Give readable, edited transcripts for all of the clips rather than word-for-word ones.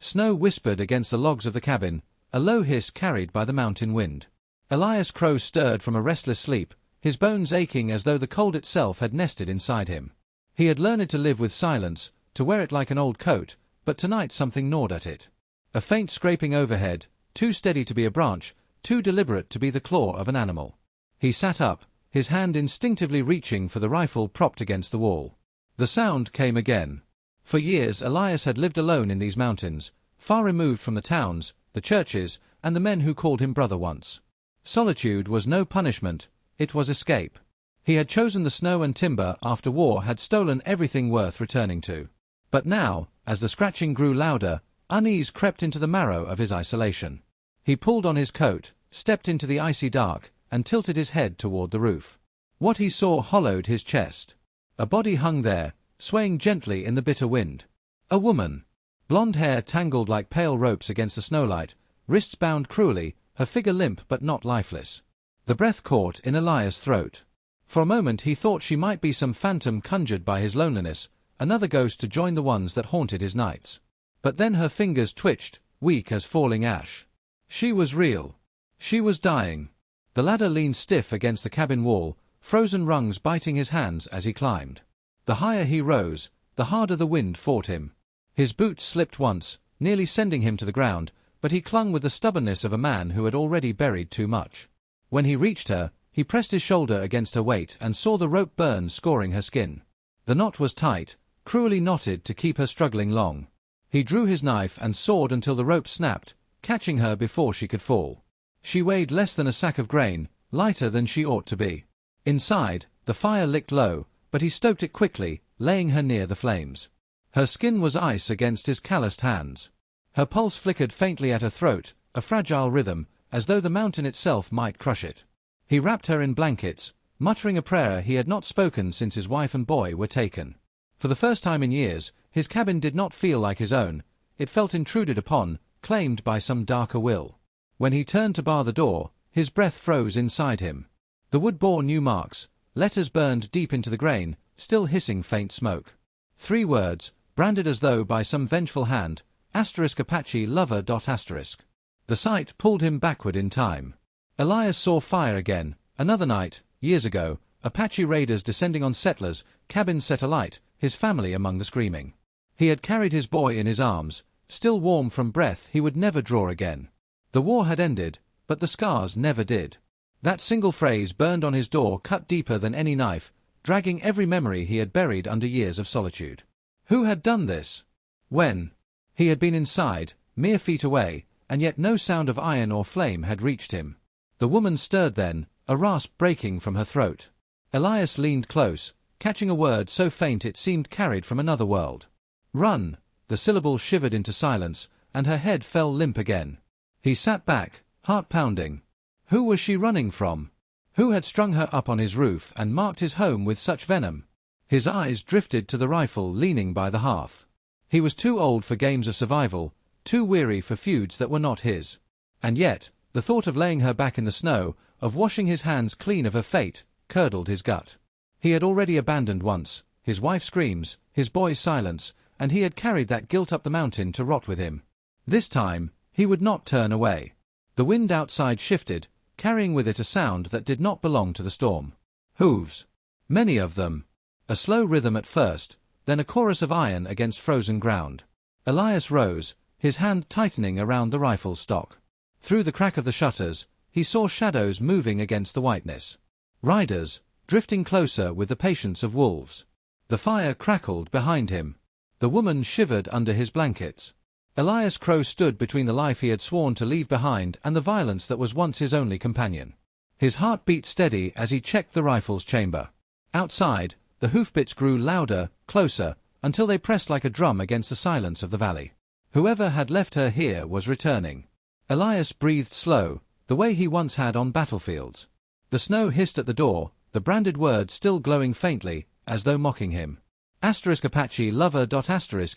Snow whispered against the logs of the cabin, a low hiss carried by the mountain wind. Elias Crow stirred from a restless sleep, his bones aching as though the cold itself had nested inside him. He had learned to live with silence, to wear it like an old coat, but tonight something gnawed at it. A faint scraping overhead, too steady to be a branch, too deliberate to be the claw of an animal. He sat up, his hand instinctively reaching for the rifle propped against the wall. The sound came again. For years Elias had lived alone in these mountains, far removed from the towns, the churches, and the men who called him brother once. Solitude was no punishment, it was escape. He had chosen the snow and timber after war had stolen everything worth returning to. But now, as the scratching grew louder, unease crept into the marrow of his isolation. He pulled on his coat, stepped into the icy dark, and tilted his head toward the roof. What he saw hollowed his chest. A body hung there, swaying gently in the bitter wind. A woman. Blonde hair tangled like pale ropes against the snowlight, wrists bound cruelly, her figure limp but not lifeless. The breath caught in Elias' throat. For a moment he thought she might be some phantom conjured by his loneliness, another ghost to join the ones that haunted his nights. But then her fingers twitched, weak as falling ash. She was real. She was dying. The ladder leaned stiff against the cabin wall, frozen rungs biting his hands as he climbed. The higher he rose, the harder the wind fought him. His boots slipped once, nearly sending him to the ground, but he clung with the stubbornness of a man who had already buried too much. When he reached her, he pressed his shoulder against her weight and saw the rope burn, scoring her skin. The knot was tight, cruelly knotted to keep her struggling long. He drew his knife and sawed until the rope snapped, catching her before she could fall. She weighed less than a sack of grain, lighter than she ought to be. Inside, the fire licked low, but he stoked it quickly, laying her near the flames. Her skin was ice against his calloused hands. Her pulse flickered faintly at her throat, a fragile rhythm, as though the mountain itself might crush it. He wrapped her in blankets, muttering a prayer he had not spoken since his wife and boy were taken. For the first time in years, his cabin did not feel like his own. It felt intruded upon, claimed by some darker will. When he turned to bar the door, his breath froze inside him. The wood bore new marks, letters burned deep into the grain, still hissing faint smoke. 3 words, branded as though by some vengeful hand, *Apache Lover. The sight pulled him backward in time. Elias saw fire again, another night, years ago, Apache raiders descending on settlers, cabins set alight, his family among the screaming. He had carried his boy in his arms, still warm from breath he would never draw again. The war had ended, but the scars never did. That single phrase burned on his door, cut deeper than any knife, dragging every memory he had buried under years of solitude. Who had done this? When? He had been inside, mere feet away, and yet no sound of iron or flame had reached him. The woman stirred then, a rasp breaking from her throat. Elias leaned close, catching a word so faint it seemed carried from another world. Run! The syllable shivered into silence, and her head fell limp again. He sat back, heart pounding. Who was she running from? Who had strung her up on his roof and marked his home with such venom? His eyes drifted to the rifle leaning by the hearth. He was too old for games of survival, too weary for feuds that were not his. And yet, the thought of laying her back in the snow, of washing his hands clean of her fate, curdled his gut. He had already abandoned once, his wife's screams, his boy's silence, and he had carried that guilt up the mountain to rot with him. This time, he would not turn away. The wind outside shifted, carrying with it a sound that did not belong to the storm. Hooves. Many of them. A slow rhythm at first, then a chorus of iron against frozen ground. Elias rose, his hand tightening around the rifle stock. Through the crack of the shutters, he saw shadows moving against the whiteness. Riders, drifting closer with the patience of wolves. The fire crackled behind him. The woman shivered under his blankets. Elias Crow stood between the life he had sworn to leave behind and the violence that was once his only companion. His heart beat steady as he checked the rifle's chamber. Outside, the hoofbeats grew louder, closer, until they pressed like a drum against the silence of the valley. Whoever had left her here was returning. Elias breathed slow, the way he once had on battlefields. The snow hissed at the door, the branded word still glowing faintly, as though mocking him. *Apache Lover.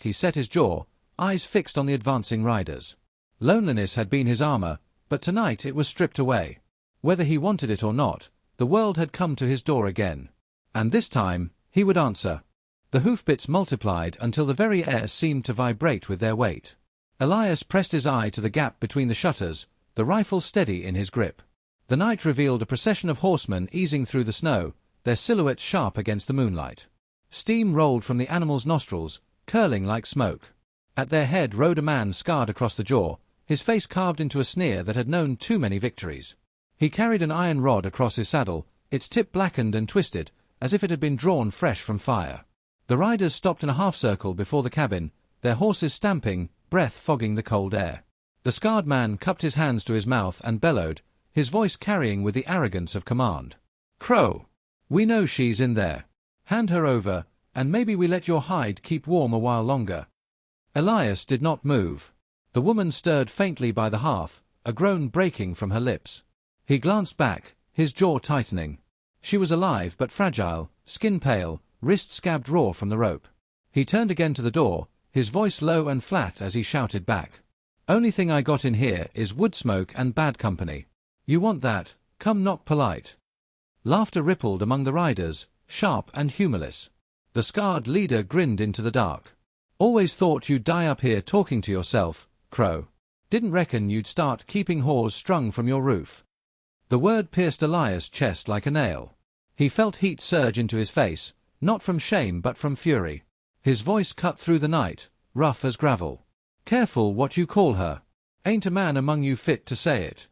He set his jaw, eyes fixed on the advancing riders. Loneliness had been his armor, but tonight it was stripped away. Whether he wanted it or not, the world had come to his door again. And this time, he would answer. The hoofbeats multiplied until the very air seemed to vibrate with their weight. Elias pressed his eye to the gap between the shutters, the rifle steady in his grip. The night revealed a procession of horsemen easing through the snow, their silhouettes sharp against the moonlight. Steam rolled from the animals' nostrils, curling like smoke. At their head rode a man scarred across the jaw, his face carved into a sneer that had known too many victories. He carried an iron rod across his saddle, its tip blackened and twisted, as if it had been drawn fresh from fire. The riders stopped in a half-circle before the cabin, their horses stamping, breath fogging the cold air. The scarred man cupped his hands to his mouth and bellowed, his voice carrying with the arrogance of command. "Crow! We know she's in there. Hand her over, and maybe we let your hide keep warm a while longer." Elias did not move. The woman stirred faintly by the hearth, a groan breaking from her lips. He glanced back, his jaw tightening. She was alive but fragile, skin pale, wrist scabbed raw from the rope. He turned again to the door, his voice low and flat as he shouted back. "Only thing I got in here is wood smoke and bad company. You want that? Come knock polite." Laughter rippled among the riders, sharp and humorless. The scarred leader grinned into the dark. "Always thought you'd die up here talking to yourself, Crow. Didn't reckon you'd start keeping whores strung from your roof." The word pierced Elias' chest like a nail. He felt heat surge into his face, not from shame but from fury. His voice cut through the night, rough as gravel. "Careful what you call her. Ain't a man among you fit to say it."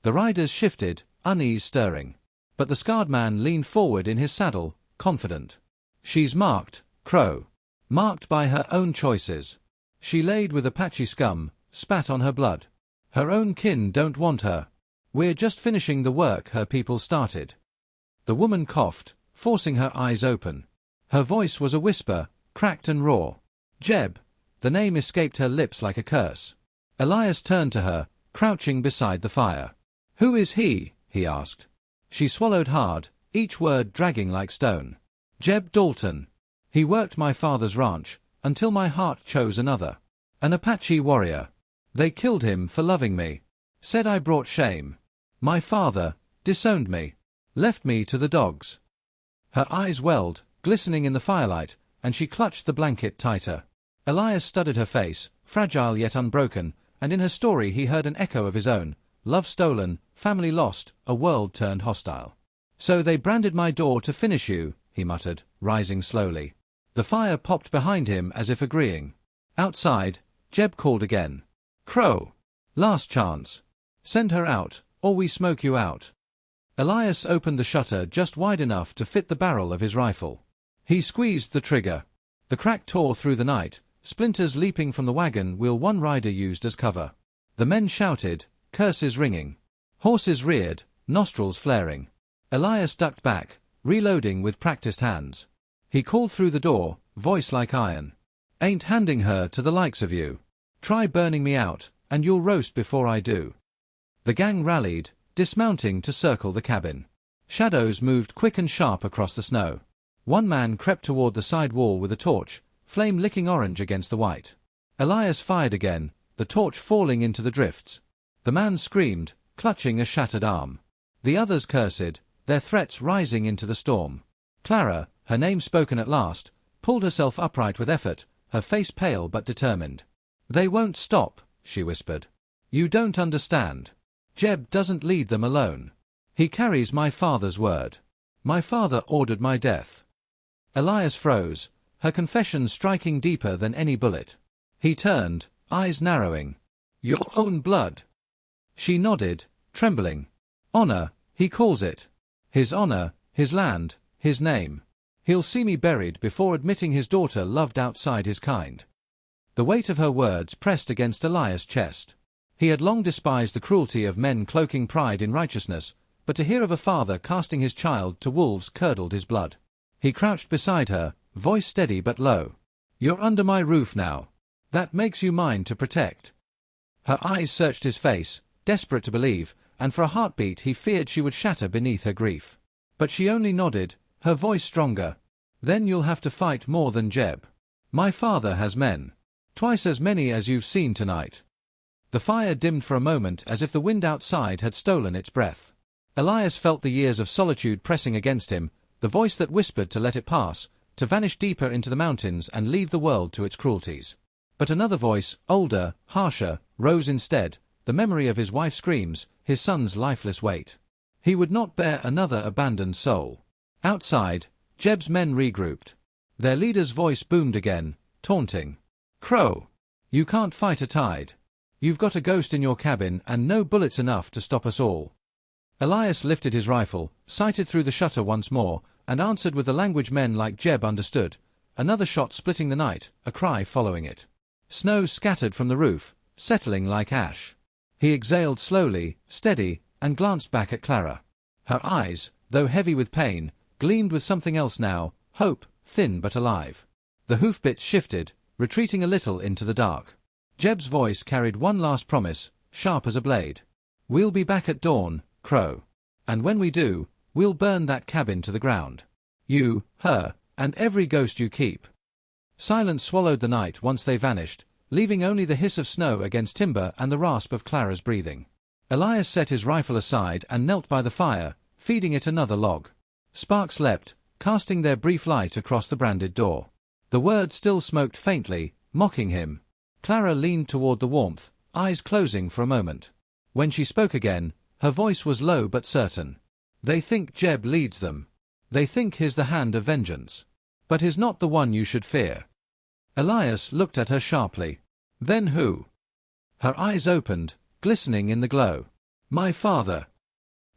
The riders shifted, unease stirring. But the scarred man leaned forward in his saddle, confident. "She's marked, Crow. Marked by her own choices. She laid with Apache scum, spat on her blood. Her own kin don't want her. We're just finishing the work her people started." The woman coughed, forcing her eyes open. Her voice was a whisper, cracked and raw. "Jeb." The name escaped her lips like a curse. Elias turned to her, crouching beside the fire. "Who is he?" he asked. She swallowed hard, each word dragging like stone. "Jeb Dalton. He worked my father's ranch, until my heart chose another. An Apache warrior. They killed him for loving me. Said I brought shame. My father disowned me. Left me to the dogs." Her eyes welled, glistening in the firelight, and she clutched the blanket tighter. Elias studied her face, fragile yet unbroken, and in her story he heard an echo of his own. Love stolen, family lost, a world turned hostile. "So they branded my door to finish you," he muttered, rising slowly. The fire popped behind him as if agreeing. Outside, Jeb called again. "Crow. Last chance. Send her out, or we smoke you out." Elias opened the shutter just wide enough to fit the barrel of his rifle. He squeezed the trigger. The crack tore through the night, splinters leaping from the wagon wheel one rider used as cover. The men shouted, curses ringing. Horses reared, nostrils flaring. Elias ducked back, reloading with practiced hands. He called through the door, voice like iron. "Ain't handing her to the likes of you. Try burning me out, and you'll roast before I do." The gang rallied, dismounting to circle the cabin. Shadows moved quick and sharp across the snow. One man crept toward the side wall with a torch, flame licking orange against the white. Elias fired again, the torch falling into the drifts. The man screamed, clutching a shattered arm. The others cursed, their threats rising into the storm. Clara, her name spoken at last, pulled herself upright with effort, her face pale but determined. "They won't stop," she whispered. "You don't understand. Jeb doesn't lead them alone. He carries my father's word. My father ordered my death." Elias froze, her confession striking deeper than any bullet. He turned, eyes narrowing. "Your own blood." She nodded, trembling. "Honor, he calls it. His honor, his land, his name. He'll see me buried before admitting his daughter loved outside his kind." The weight of her words pressed against Elias' chest. He had long despised the cruelty of men cloaking pride in righteousness, but to hear of a father casting his child to wolves curdled his blood. He crouched beside her, voice steady but low. "You're under my roof now. That makes you mine to protect." Her eyes searched his face, desperate to believe, and for a heartbeat he feared she would shatter beneath her grief. But she only nodded, her voice stronger. "Then you'll have to fight more than Jeb. My father has men. Twice as many as you've seen tonight." The fire dimmed for a moment as if the wind outside had stolen its breath. Elias felt the years of solitude pressing against him, the voice that whispered to let it pass, to vanish deeper into the mountains and leave the world to its cruelties. But another voice, older, harsher, rose instead, the memory of his wife's screams, his son's lifeless weight. He would not bear another abandoned soul. Outside, Jeb's men regrouped. Their leader's voice boomed again, taunting. "Crow! You can't fight a tide. You've got a ghost in your cabin and no bullets enough to stop us all." Elias lifted his rifle, sighted through the shutter once more, and answered with the language men like Jeb understood. Another shot splitting the night, a cry following it. Snow scattered from the roof, settling like ash. He exhaled slowly, steady, and glanced back at Clara. Her eyes, though heavy with pain, gleamed with something else now, hope, thin but alive. The hoofbits shifted, retreating a little into the dark. Jeb's voice carried one last promise, sharp as a blade. "We'll be back at dawn, Crow. And when we do, we'll burn that cabin to the ground. You, her, and every ghost you keep." Silence swallowed the night once they vanished, leaving only the hiss of snow against timber and the rasp of Clara's breathing. Elias set his rifle aside and knelt by the fire, feeding it another log. Sparks leapt, casting their brief light across the branded door. The word still smoked faintly, mocking him. Clara leaned toward the warmth, eyes closing for a moment. When she spoke again, her voice was low but certain. "They think Jeb leads them. They think he's the hand of vengeance. But he's not the one you should fear." Elias looked at her sharply. "Then who?" Her eyes opened, glistening in the glow. "My father."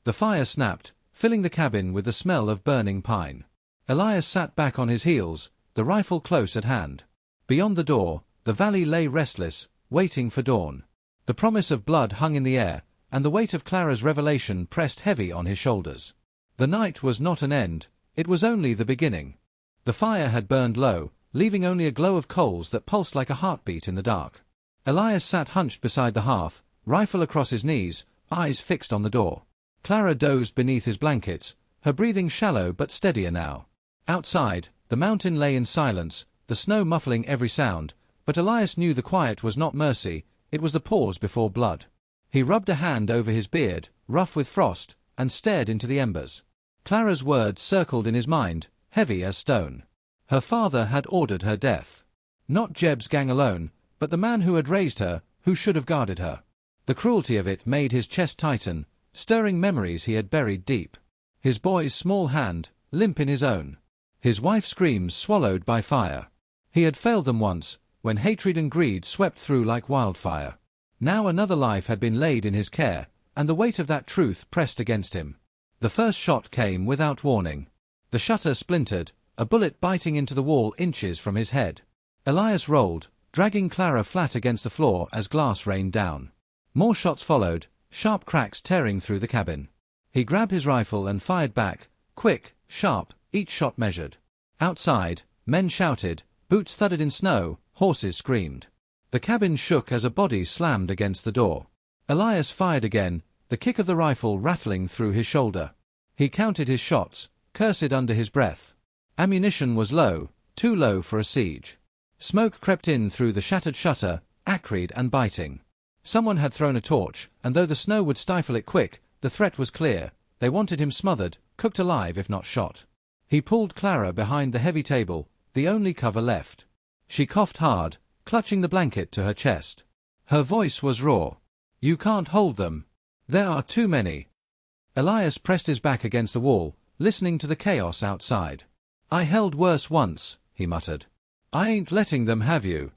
The fire snapped, filling the cabin with the smell of burning pine. Elias sat back on his heels, the rifle close at hand. Beyond the door, the valley lay restless, waiting for dawn. The promise of blood hung in the air, and the weight of Clara's revelation pressed heavy on his shoulders. The night was not an end, it was only the beginning. The fire had burned low, leaving only a glow of coals that pulsed like a heartbeat in the dark. Elias sat hunched beside the hearth, rifle across his knees, eyes fixed on the door. Clara dozed beneath his blankets, her breathing shallow but steadier now. Outside, the mountain lay in silence, the snow muffling every sound, but Elias knew the quiet was not mercy, it was the pause before blood. He rubbed a hand over his beard, rough with frost, and stared into the embers. Clara's words circled in his mind, heavy as stone. Her father had ordered her death. Not Jeb's gang alone, but the man who had raised her, who should have guarded her. The cruelty of it made his chest tighten, stirring memories he had buried deep. His boy's small hand, limp in his own. His wife's screams swallowed by fire. He had failed them once, when hatred and greed swept through like wildfire. Now another life had been laid in his care, and the weight of that truth pressed against him. The first shot came without warning. The shutter splintered, a bullet biting into the wall inches from his head. Elias rolled, dragging Clara flat against the floor as glass rained down. More shots followed, sharp cracks tearing through the cabin. He grabbed his rifle and fired back, quick, sharp, each shot measured. Outside, men shouted, boots thudded in snow, horses screamed. The cabin shook as a body slammed against the door. Elias fired again, the kick of the rifle rattling through his shoulder. He counted his shots, cursed under his breath. Ammunition was low, too low for a siege. Smoke crept in through the shattered shutter, acrid and biting. Someone had thrown a torch, and though the snow would stifle it quick, the threat was clear. They wanted him smothered, cooked alive if not shot. He pulled Clara behind the heavy table, the only cover left. She coughed hard, clutching the blanket to her chest. Her voice was raw. "You can't hold them. There are too many." Elias pressed his back against the wall, listening to the chaos outside. "I held worse once," he muttered. "I ain't letting them have you."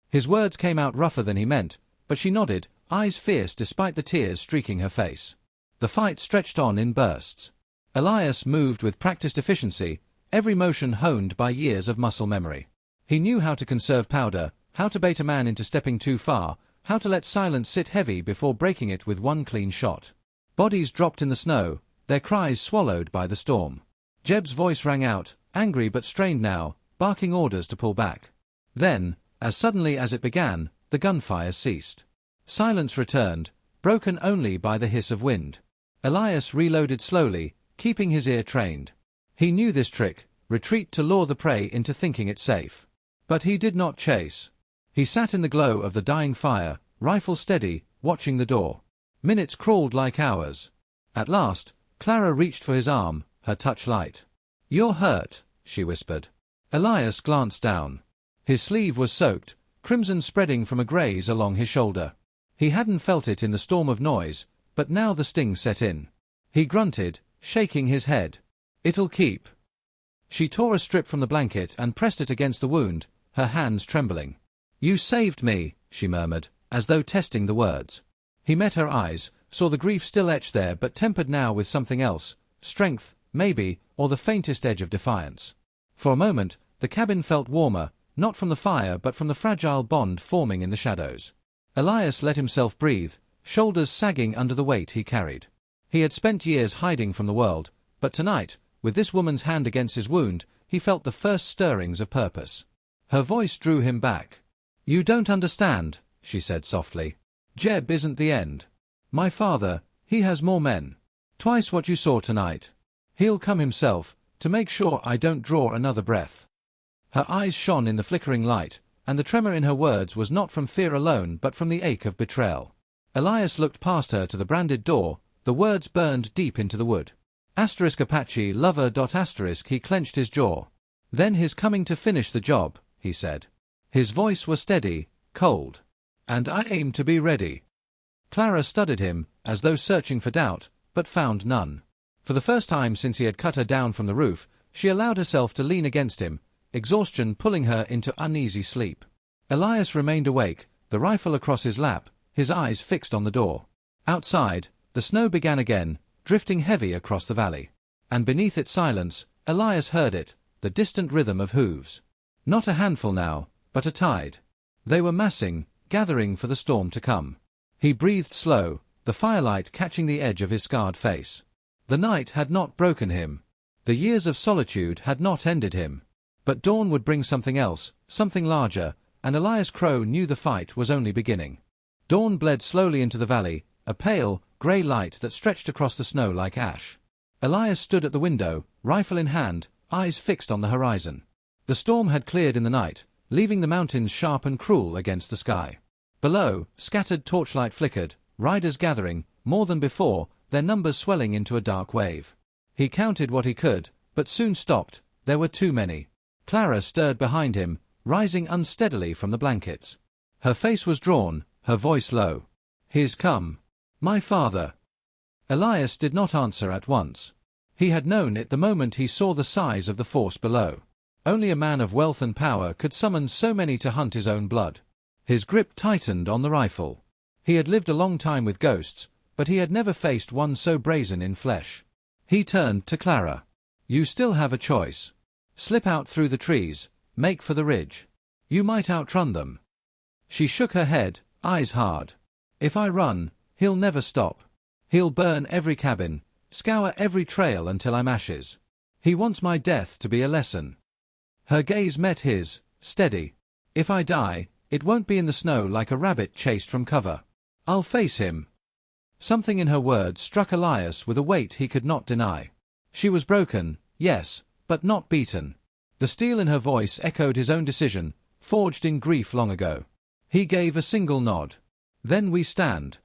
His words came out rougher than he meant, but she nodded, eyes fierce despite the tears streaking her face. The fight stretched on in bursts. Elias moved with practiced efficiency, every motion honed by years of muscle memory. He knew how to conserve powder, how to bait a man into stepping too far, how to let silence sit heavy before breaking it with one clean shot. Bodies dropped in the snow, their cries swallowed by the storm. Jeb's voice rang out, angry but strained now, barking orders to pull back. Then, as suddenly as it began, the gunfire ceased. Silence returned, broken only by the hiss of wind. Elias reloaded slowly, keeping his ear trained. He knew this trick, retreat to lure the prey into thinking it safe. But he did not chase. He sat in the glow of the dying fire, rifle steady, watching the door. Minutes crawled like hours. At last, Clara reached for his arm, her touch light. "You're hurt," she whispered. Elias glanced down. His sleeve was soaked, crimson spreading from a graze along his shoulder. He hadn't felt it in the storm of noise, but now the sting set in. He grunted, shaking his head. "It'll keep." She tore a strip from the blanket and pressed it against the wound, her hands trembling. "You saved me," she murmured, as though testing the words. He met her eyes, saw the grief still etched there but tempered now with something else, strength, maybe, or the faintest edge of defiance. For a moment, the cabin felt warmer, not from the fire but from the fragile bond forming in the shadows. Elias let himself breathe, shoulders sagging under the weight he carried. He had spent years hiding from the world, but tonight, with this woman's hand against his wound, he felt the first stirrings of purpose. Her voice drew him back. "You don't understand," she said softly. "Jeb isn't the end. My father, he has more men. Twice what you saw tonight. He'll come himself, to make sure I don't draw another breath." Her eyes shone in the flickering light, and the tremor in her words was not from fear alone but from the ache of betrayal. Elias looked past her to the branded door, the words burned deep into the wood. Apache Lover. He clenched his jaw. "Then his coming to finish the job," he said. His voice was steady, cold. "And I aim to be ready." Clara studied him, as though searching for doubt, but found none. For the first time since he had cut her down from the roof, she allowed herself to lean against him, exhaustion pulling her into uneasy sleep. Elias remained awake, the rifle across his lap, his eyes fixed on the door. Outside, the snow began again, drifting heavy across the valley. And beneath its silence, Elias heard it, the distant rhythm of hooves. Not a handful now, but a tide. They were massing, gathering for the storm to come. He breathed slow, the firelight catching the edge of his scarred face. The night had not broken him. The years of solitude had not ended him. But dawn would bring something else, something larger, and Elias Crow knew the fight was only beginning. Dawn bled slowly into the valley, a pale, grey light that stretched across the snow like ash. Elias stood at the window, rifle in hand, eyes fixed on the horizon. The storm had cleared in the night, leaving the mountains sharp and cruel against the sky. Below, scattered torchlight flickered, riders gathering, more than before, their numbers swelling into a dark wave. He counted what he could, but soon stopped, there were too many. Clara stirred behind him, rising unsteadily from the blankets. Her face was drawn, her voice low. "He's come. My father." Elias did not answer at once. He had known it the moment he saw the size of the force below. Only a man of wealth and power could summon so many to hunt his own blood. His grip tightened on the rifle. He had lived a long time with ghosts, but he had never faced one so brazen in flesh. He turned to Clara. "You still have a choice. Slip out through the trees, make for the ridge. You might outrun them." She shook her head, eyes hard. "If I run, he'll never stop. He'll burn every cabin, scour every trail until I'm ashes. He wants my death to be a lesson." Her gaze met his, steady. "If I die, it won't be in the snow like a rabbit chased from cover. I'll face him." Something in her words struck Elias with a weight he could not deny. She was broken, yes, but not beaten. The steel in her voice echoed his own decision, forged in grief long ago. He gave a single nod. "Then we stand."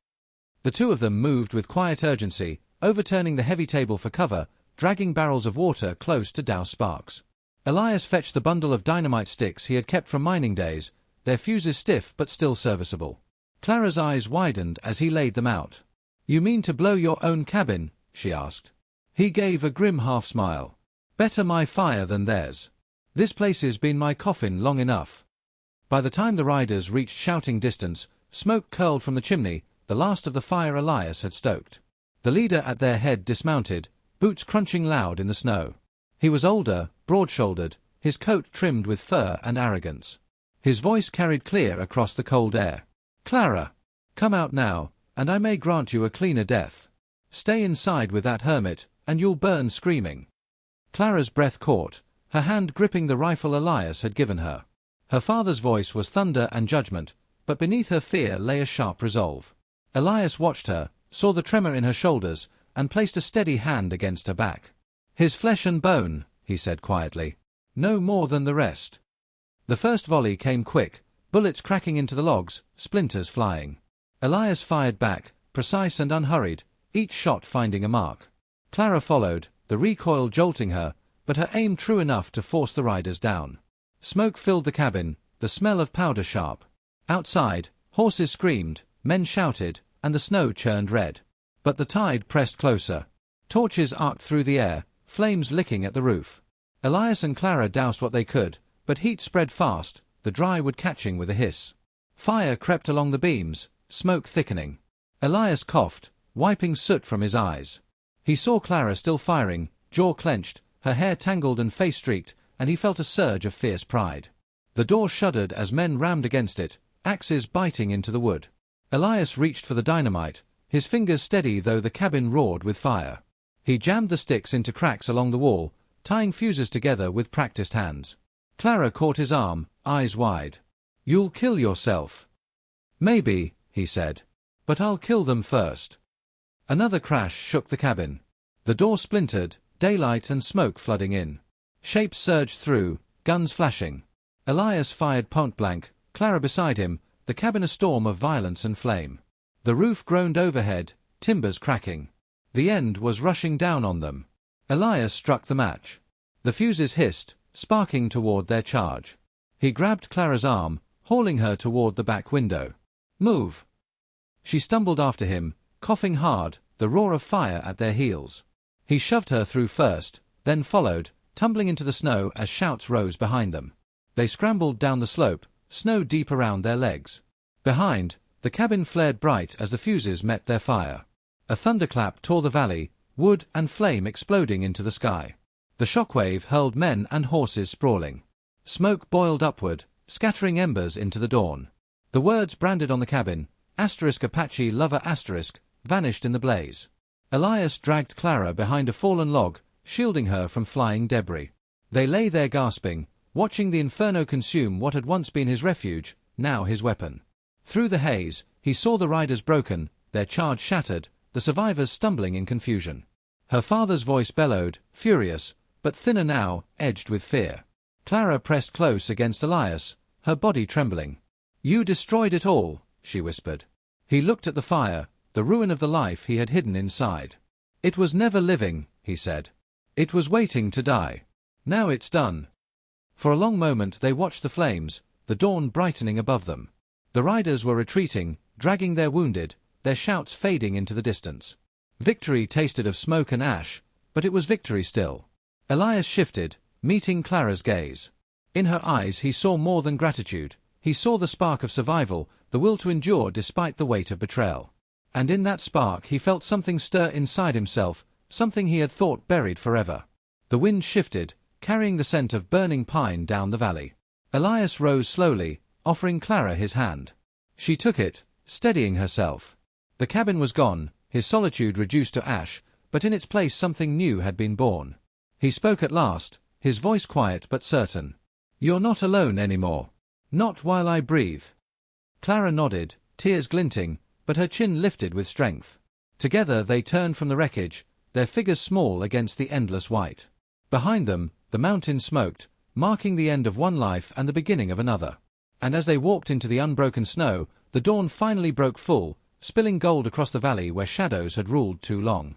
The two of them moved with quiet urgency, overturning the heavy table for cover, dragging barrels of water close to douse sparks. Elias fetched the bundle of dynamite sticks he had kept from mining days, their fuses stiff but still serviceable. Clara's eyes widened as he laid them out. "You mean to blow your own cabin?" she asked. He gave a grim half-smile. "Better my fire than theirs. This place's been my coffin long enough." By the time the riders reached shouting distance, smoke curled from the chimney, the last of the fire Elias had stoked. The leader at their head dismounted, boots crunching loud in the snow. He was older, broad-shouldered, his coat trimmed with fur and arrogance. His voice carried clear across the cold air. "Clara, come out now, and I may grant you a cleaner death. Stay inside with that hermit, and you'll burn screaming." Clara's breath caught, her hand gripping the rifle Elias had given her. Her father's voice was thunder and judgment, but beneath her fear lay a sharp resolve. Elias watched her, saw the tremor in her shoulders, and placed a steady hand against her back. "His flesh and bone," he said quietly. "No more than the rest." The first volley came quick, bullets cracking into the logs, splinters flying. Elias fired back, precise and unhurried, each shot finding a mark. Clara followed, the recoil jolting her, but her aim true enough to force the riders down. Smoke filled the cabin, the smell of powder sharp. Outside, horses screamed, men shouted, and the snow churned red. But the tide pressed closer. Torches arced through the air, flames licking at the roof. Elias and Clara doused what they could, but heat spread fast, the dry wood catching with a hiss. Fire crept along the beams, smoke thickening. Elias coughed, wiping soot from his eyes. He saw Clara still firing, jaw clenched, her hair tangled and face streaked, and he felt a surge of fierce pride. The door shuddered as men rammed against it, axes biting into the wood. Elias reached for the dynamite, his fingers steady though the cabin roared with fire. He jammed the sticks into cracks along the wall, tying fuses together with practiced hands. Clara caught his arm, eyes wide. "You'll kill yourself." "Maybe," he said. "But I'll kill them first." Another crash shook the cabin. The door splintered, daylight and smoke flooding in. Shapes surged through, guns flashing. Elias fired point blank, Clara beside him, the cabin a storm of violence and flame. The roof groaned overhead, timbers cracking. The end was rushing down on them. Elias struck the match. The fuses hissed, sparking toward their charge. He grabbed Clara's arm, hauling her toward the back window. "Move!" She stumbled after him, coughing hard, the roar of fire at their heels. He shoved her through first, then followed, tumbling into the snow as shouts rose behind them. They scrambled down the slope, snow deep around their legs. Behind, the cabin flared bright as the fuses met their fire. A thunderclap tore the valley, wood and flame exploding into the sky. The shockwave hurled men and horses sprawling. Smoke boiled upward, scattering embers into the dawn. The words branded on the cabin, *Apache Lover*, vanished in the blaze. Elias dragged Clara behind a fallen log, shielding her from flying debris. They lay there gasping, watching the inferno consume what had once been his refuge, now his weapon. Through the haze, he saw the riders broken, their charge shattered, the survivors stumbling in confusion. Her father's voice bellowed, furious, but thinner now, edged with fear. Clara pressed close against Elias, her body trembling. "You destroyed it all," she whispered. He looked at the fire, the ruin of the life he had hidden inside. "It was never living," he said. "It was waiting to die. Now it's done." For a long moment they watched the flames, the dawn brightening above them. The riders were retreating, dragging their wounded, their shouts fading into the distance. Victory tasted of smoke and ash, but it was victory still. Elias shifted, meeting Clara's gaze. In her eyes he saw more than gratitude. He saw the spark of survival, the will to endure despite the weight of betrayal. And in that spark he felt something stir inside himself, something he had thought buried forever. The wind shifted, carrying the scent of burning pine down the valley. Elias rose slowly, offering Clara his hand. She took it, steadying herself. The cabin was gone, his solitude reduced to ash, but in its place something new had been born. He spoke at last, his voice quiet but certain. "You're not alone anymore. Not while I breathe." Clara nodded, tears glinting, but her chin lifted with strength. Together they turned from the wreckage, their figures small against the endless white. Behind them, the mountain smoked, marking the end of one life and the beginning of another. And as they walked into the unbroken snow, the dawn finally broke full, spilling gold across the valley where shadows had ruled too long.